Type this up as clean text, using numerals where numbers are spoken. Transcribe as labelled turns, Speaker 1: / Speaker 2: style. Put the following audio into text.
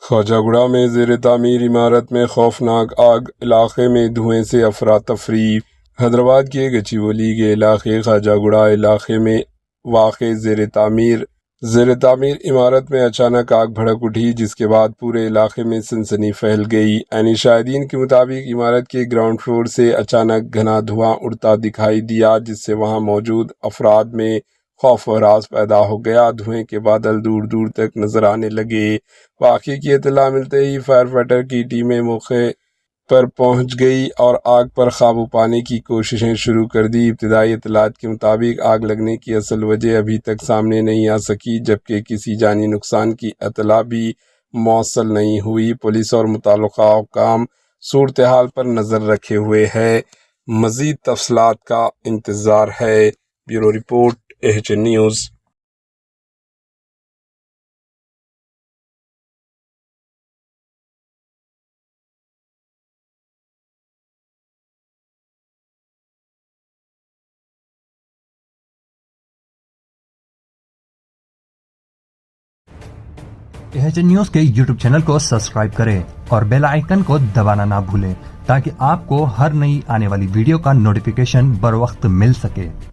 Speaker 1: خواجہ میں زیر تعمیر عمارت میں خوفناک آگ، علاقے میں دھوئیں سے افراتفری۔ حیدرآباد کے گچیبولی کے علاقے خواجہ علاقے میں واقع زیر تعمیر عمارت میں اچانک آگ بھڑک اٹھی، جس کے بعد پورے علاقے میں سنسنی پھیل گئی۔ عینی شاہدین کے مطابق عمارت کے گراؤنڈ فلور سے اچانک گھنا دھواں اڑتا دکھائی دیا، جس سے وہاں موجود افراد میں خوف و ہراس پیدا ہو گیا۔ دھوئیں کے بادل دور دور تک نظر آنے لگے۔ واقعے کی اطلاع ملتے ہی فائر فائٹر کی ٹیمیں موقع پر پہنچ گئی اور آگ پر قابو پانے کی کوششیں شروع کر دی۔ ابتدائی اطلاعات کے مطابق آگ لگنے کی اصل وجہ ابھی تک سامنے نہیں آ سکی، جبکہ کسی جانی نقصان کی اطلاع بھی موصل نہیں ہوئی۔ پولیس اور متعلقہ حکام صورتحال پر نظر رکھے ہوئے ہیں، مزید تفصیلات کا انتظار ہے۔ Bureau report AHN news.
Speaker 2: AHN news کے YouTube چینل کو سبسکرائب کریں اور بیل آئیکن کو دبانا نہ بھولیں تاکہ آپ کو ہر نئی آنے والی ویڈیو کا نوٹیفیکیشن بر وقت مل سکے۔